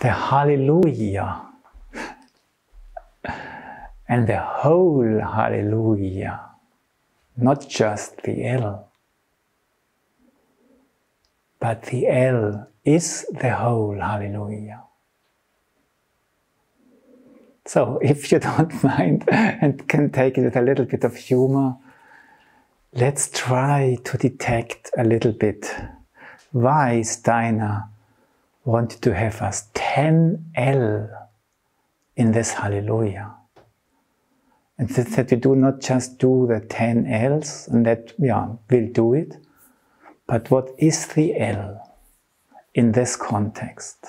the hallelujah and the whole hallelujah, not just the L, but the L is the whole hallelujah. So, if you don't mind and can take it with a little bit of humor, let's try to detect a little bit why Steiner wanted to have us 10L in this hallelujah. And that we do not just do the 10 L's and that, we'll do it, but what is the L in this context?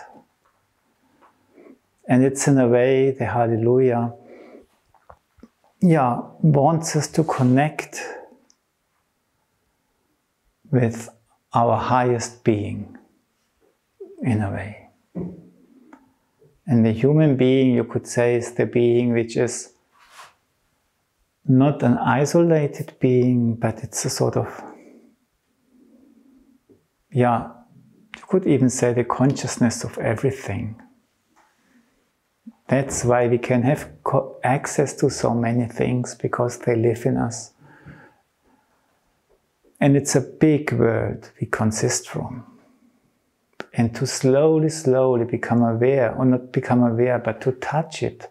And it's in a way the hallelujah, wants us to connect with our highest being, in a way. And the human being, you could say, is the being which is not an isolated being, but it's a sort of, you could even say the consciousness of everything. That's why we can have access to so many things, because they live in us. And it's a big world we consist from. And to slowly, slowly become aware, or not become aware, but to touch it,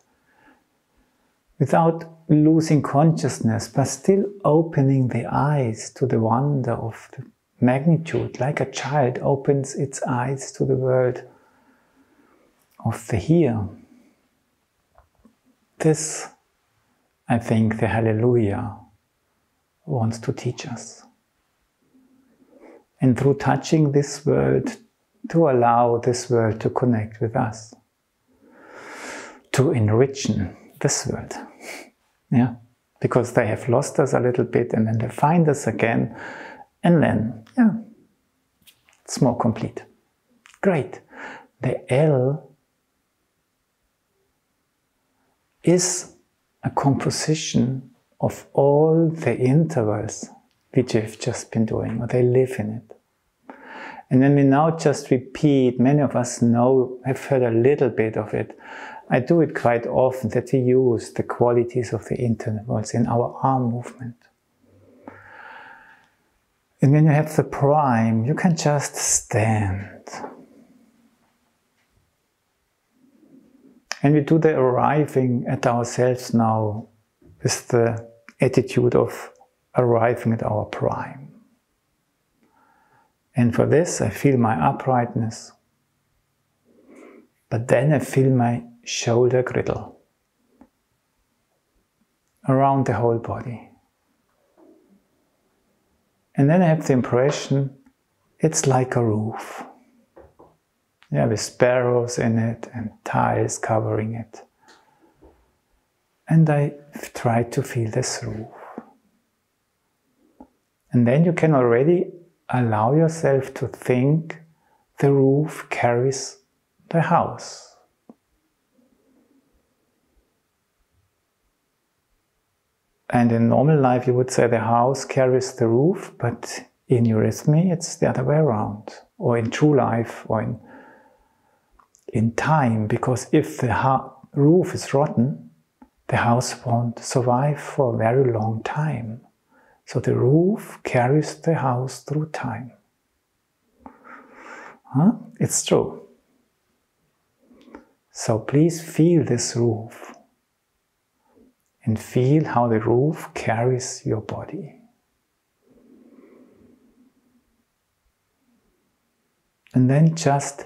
without losing consciousness, but still opening the eyes to the wonder of the magnitude, like a child opens its eyes to the world of the here. This, I think, the hallelujah wants to teach us. And through touching this world, to allow this world to connect with us, to enrich this world. Because they have lost us a little bit and then they find us again, and then, it's more complete. Great. The L is a composition of all the intervals which we've just been doing, or they live in it. And when we now just repeat, many of us have heard a little bit of it. I do it quite often, that we use the qualities of the intervals in our arm movement. And when you have the prime, you can just stand. And we do the arriving at ourselves now with the attitude of arriving at our prime. And for this, I feel my uprightness. But then I feel my shoulder griddle around the whole body. And then I have the impression it's like a roof. With sparrows in it and tiles covering it. And I try to feel this roof. And then you can already allow yourself to think the roof carries the house. And in normal life you would say the house carries the roof, but in Eurythmy it's the other way around. Or in true life, or in time, because if the roof is rotten, the house won't survive for a very long time. So the roof carries the house through time. It's true. So please feel this roof. And feel how the roof carries your body. And then just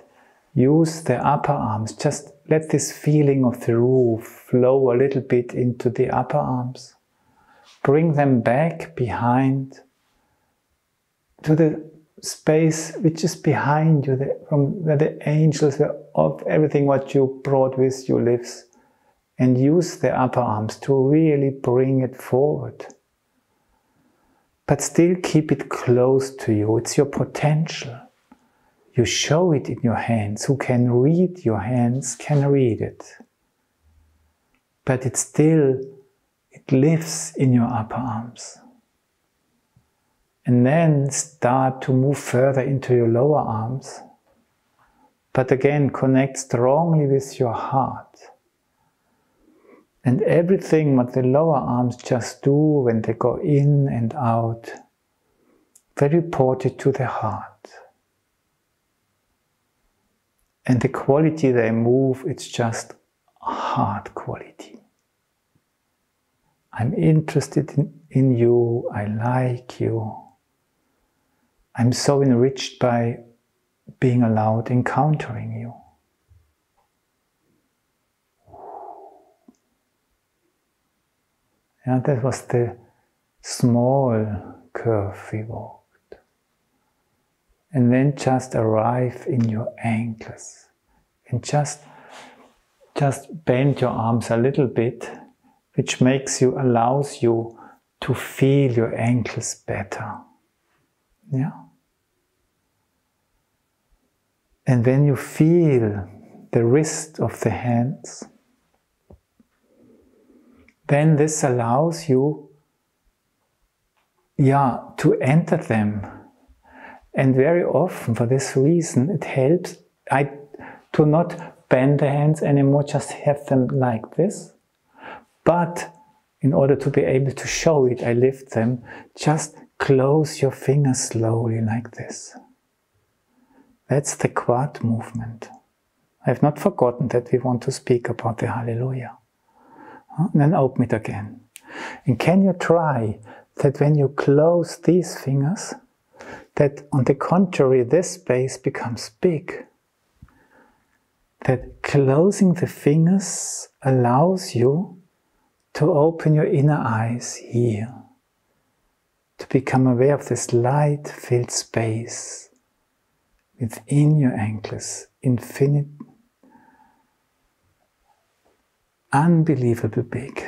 use the upper arms. Just let this feeling of the roof flow a little bit into the upper arms. Bring them back behind to the space which is behind you, from where the angels, of everything what you brought with you lives. And use the upper arms to really bring it forward. But still keep it close to you. It's your potential. You show it in your hands. Who can read your hands can read it. But it lives in your upper arms. And then start to move further into your lower arms. But again, connect strongly with your heart. And everything what the lower arms just do when they go in and out, they report it to the heart. And the quality they move, it's just heart quality. I'm interested in you, I like you. I'm so enriched by being allowed encountering you. Yeah, that was the small curve we walked. And then just arrive in your ankles. And just bend your arms a little bit, which allows you to feel your ankles better. Yeah? And when you feel the wrist of the hands, then this allows you, to enter them. And very often, for this reason, it helps. I do not bend the hands anymore, just have them like this. But in order to be able to show it, I lift them. Just close your fingers slowly like this. That's the quad movement. I have not forgotten that we want to speak about the Hallelujah. And then open it again. And can you try that when you close these fingers, that on the contrary, this space becomes big? That closing the fingers allows you to open your inner eyes here, to become aware of this light-filled space within your ankles, infinite, unbelievable big.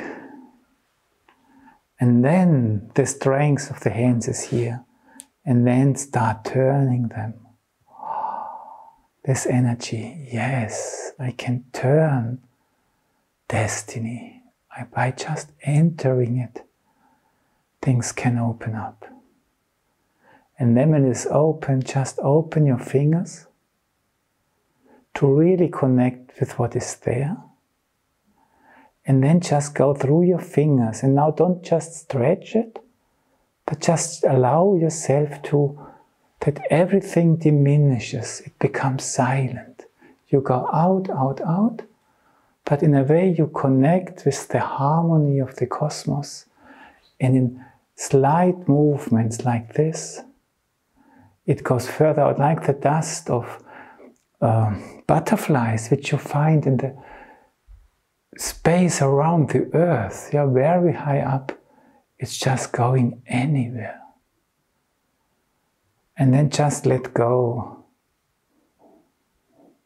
And then the strength of the hands is here, and then start turning them. This energy, yes, I can turn destiny. By just entering it, things can open up. And then when it's open, just open your fingers to really connect with what is there. And then just go through your fingers. And now don't just stretch it, but just allow yourself that everything diminishes. It becomes silent. You go out, out, out. But in a way you connect with the harmony of the cosmos. And in slight movements like this, it goes further out, like the dust of butterflies, which you find in the space around the earth. Yeah, very high up. It's just going anywhere. And then just let go.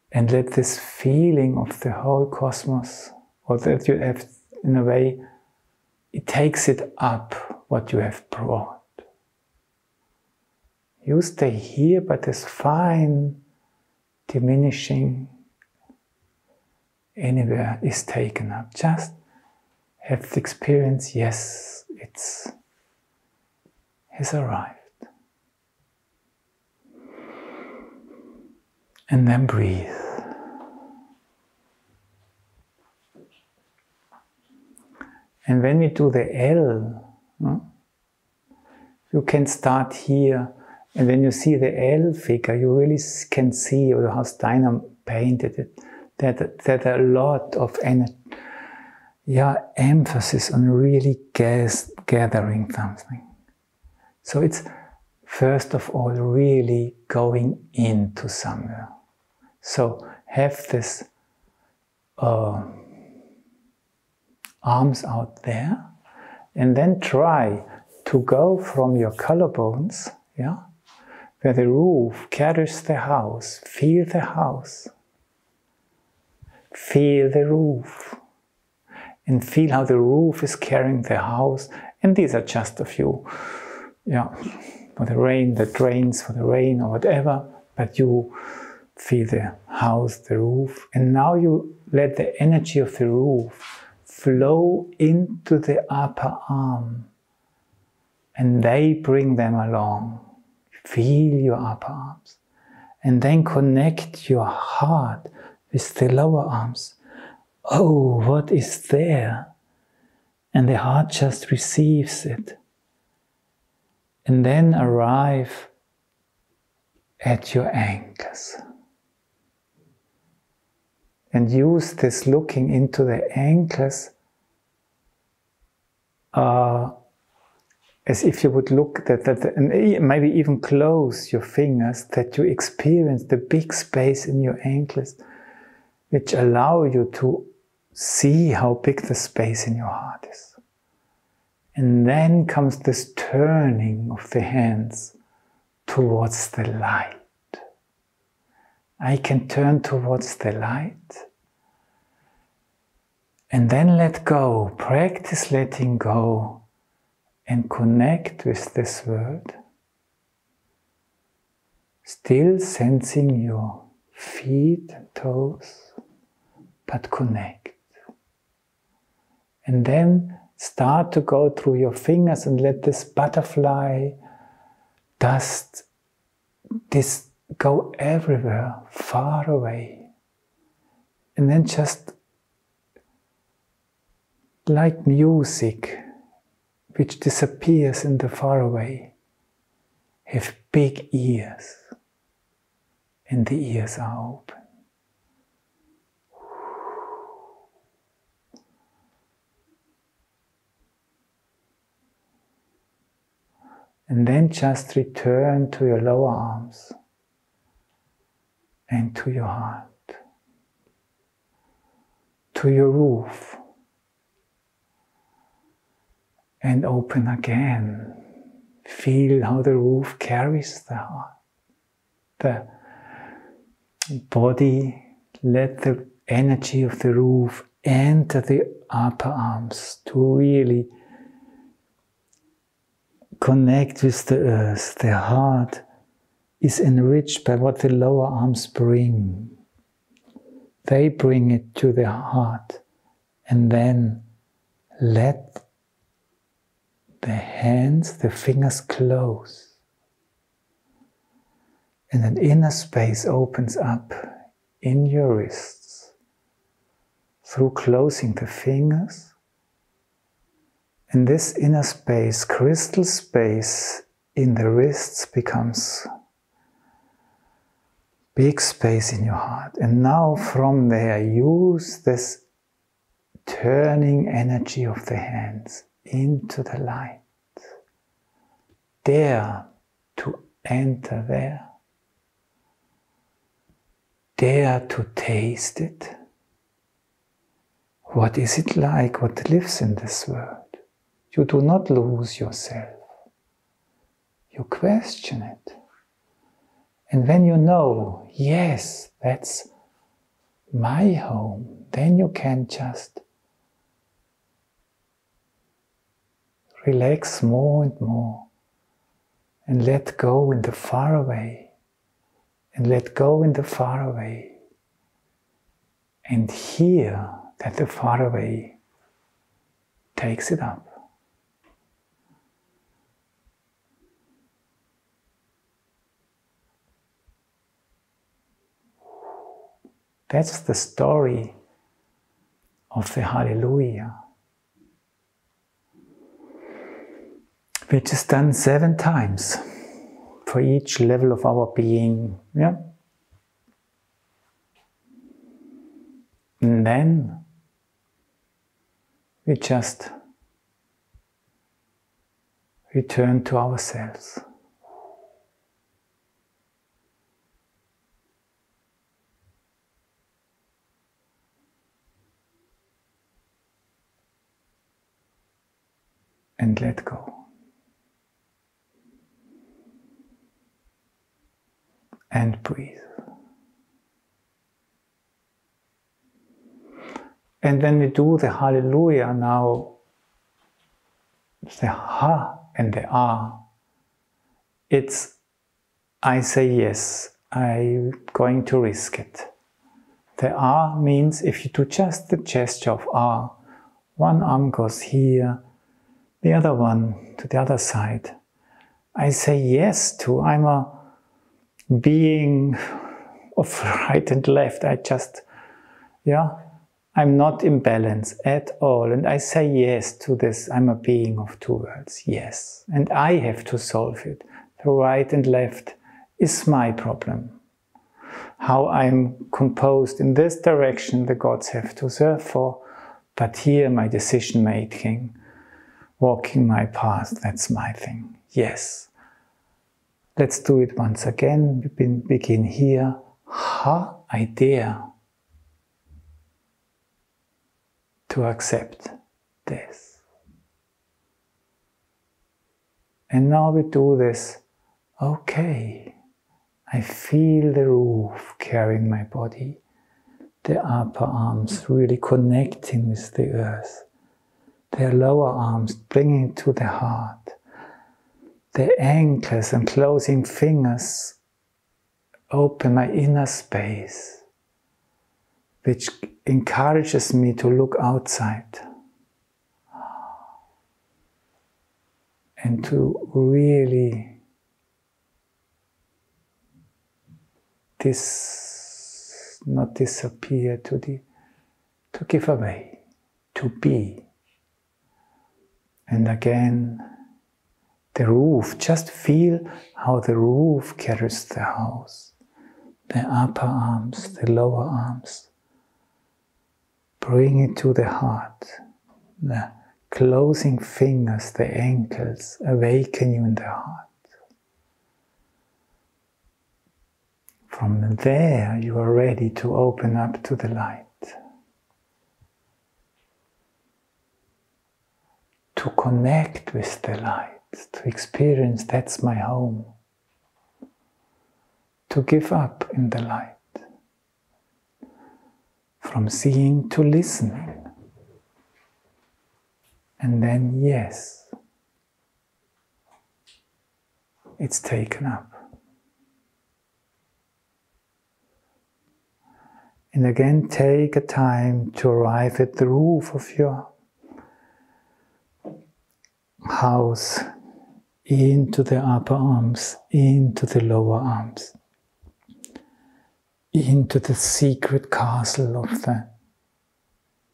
And let this feeling of the whole cosmos, or that you have, in a way, it takes it up what you have brought. You stay here, but this fine diminishing anywhere is taken up. Just have the experience, yes, it has arrived. And then breathe. And when we do the L, you can start here, and when you see the L figure, you really can see, or how Steiner painted it, that a lot of emphasis on really gathering something. So it's first of all really going into somewhere. So have this arms out there, and then try to go from your collarbones, where the roof carries the house. Feel the house. Feel the roof. And feel how the roof is carrying the house. And these are just a few, for the rain, the drains for the rain or whatever, but you feel the house, the roof, and now you let the energy of the roof flow into the upper arm, and they bring them along. Feel your upper arms, And then connect your heart with the lower arms. Oh, what is there? And the heart just receives it. And then arrive at your ankles. And use this looking into the ankles as if you would look and maybe even close your fingers, that you experience the big space in your ankles, which allow you to see how big the space in your heart is. And then comes this turning of the hands towards the light. I can turn towards the light. And then let go. Practice letting go and connect with this word. Still sensing your feet and toes, but connect. And then start to go through your fingers and let this butterfly dust, this go everywhere, far away. And then just like music, which disappears in the far away, have big ears, and the ears are open. And then just return to your lower arms and to your heart, to your roof. And open again. Feel how the roof carries the heart, the body. Let the energy of the roof enter the upper arms to really connect with the earth. The heart is enriched by what the lower arms bring. They bring it to the heart, and then let the hands, the fingers close, and an inner space opens up in your wrists through closing the fingers. And this inner space, crystal space in the wrists, becomes big space in your heart. And now from there, use this turning energy of the hands into the light. Dare to enter there. Dare to taste it. What is it like? What lives in this world? You do not lose yourself. You question it. And when you know, yes, that's my home, then you can just relax more and more, and let go in the far away, and let go in the far away, and hear that the far away takes it up. That's the story of the Hallelujah, which is done 7 times for each level of our being. Yeah? And then we just return to ourselves. And let go. And breathe. And when we do the Hallelujah now, the Ha and the Ah, it's I say yes, I'm going to risk it. The Ah means if you do just the gesture of Ah, one arm goes here, the other one to the other side. I say yes to, I'm a being of right and left. I'm not in balance at all. And I say yes to this. I'm a being of two worlds. Yes. And I have to solve it. The right and left is my problem. How I'm composed in this direction, the gods have to serve for. But here, my decision making, walking my path, that's my thing. Yes. Let's do it once again. Begin here. I dare to accept this. And now we do this. Okay, I feel the roof carrying my body, the upper arms really connecting with the earth, the lower arms bringing to the heart, the ankles and closing fingers open my inner space, which encourages me to look outside and to really not disappear, to give away, to be. And again, the roof, just feel how the roof carries the house, the upper arms, the lower arms. Bring it to the heart, the closing fingers, the ankles, awaken you in the heart. From there, you are ready to open up to the light, to connect with the light, to experience that's my home, to give up in the light, from seeing to listening, and then yes, it's taken up. And again, take a time to arrive at the roof of your house, into the upper arms, into the lower arms, into the secret castle of the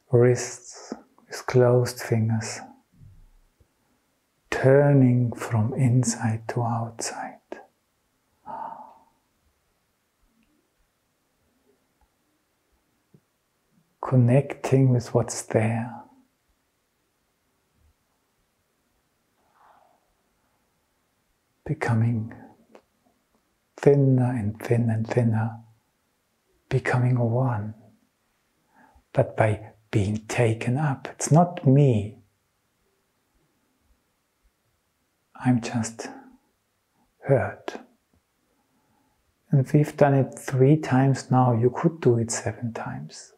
wrists with closed fingers, turning from inside to outside. Connecting with what's there. Becoming thinner and thinner and thinner. Becoming one. But by being taken up. It's not me. I'm just hurt. And we've done it 3 times now. You could do it 7 times.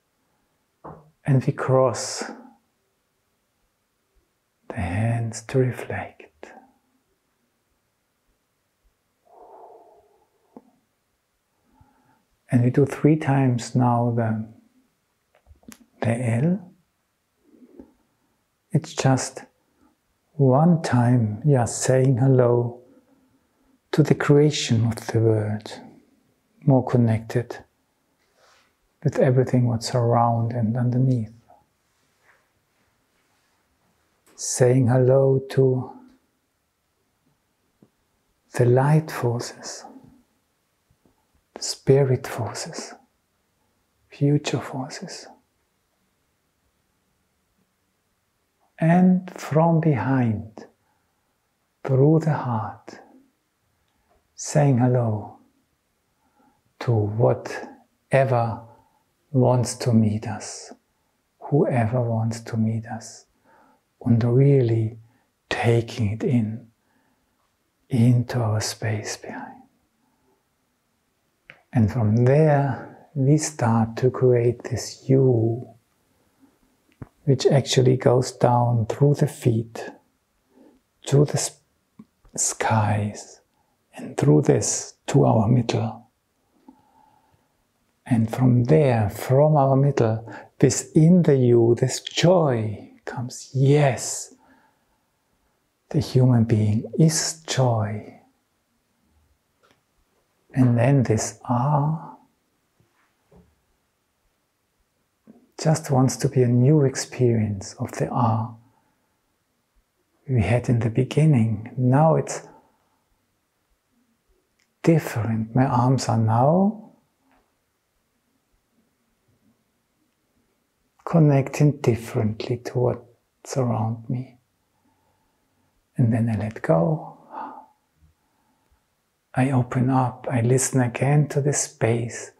And we cross the hands to reflect. And we do 3 times now the L. It's just one time, saying hello to the creation of the world, more connected with everything what's around and underneath. Saying hello to the light forces, the spirit forces, future forces. And from behind, through the heart, saying hello to whatever wants to meet us, whoever wants to meet us, and really taking it into our space behind. And from there, we start to create this U, which actually goes down through the feet, to the skies, and through this to our middle. And from there, from our middle, within the you, this joy comes. Yes, the human being is joy. And then this ah just wants to be a new experience of the ah we had in the beginning. Now it's different. My arms are now connecting differently to what's around me. And then I let go. I open up. I listen again to the space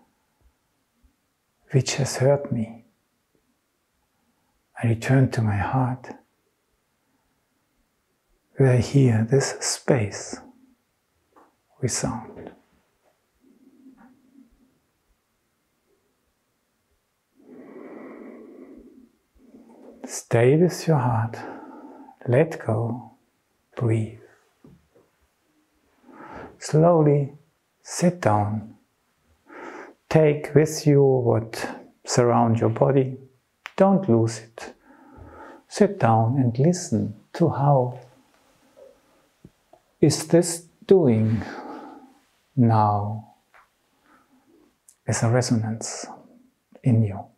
which has hurt me. I return to my heart, where I hear this space with sound. Stay with your heart, let go, breathe. Slowly sit down. Take with you what surrounds your body. Don't lose it. Sit down and listen to how is this doing now as a resonance in you.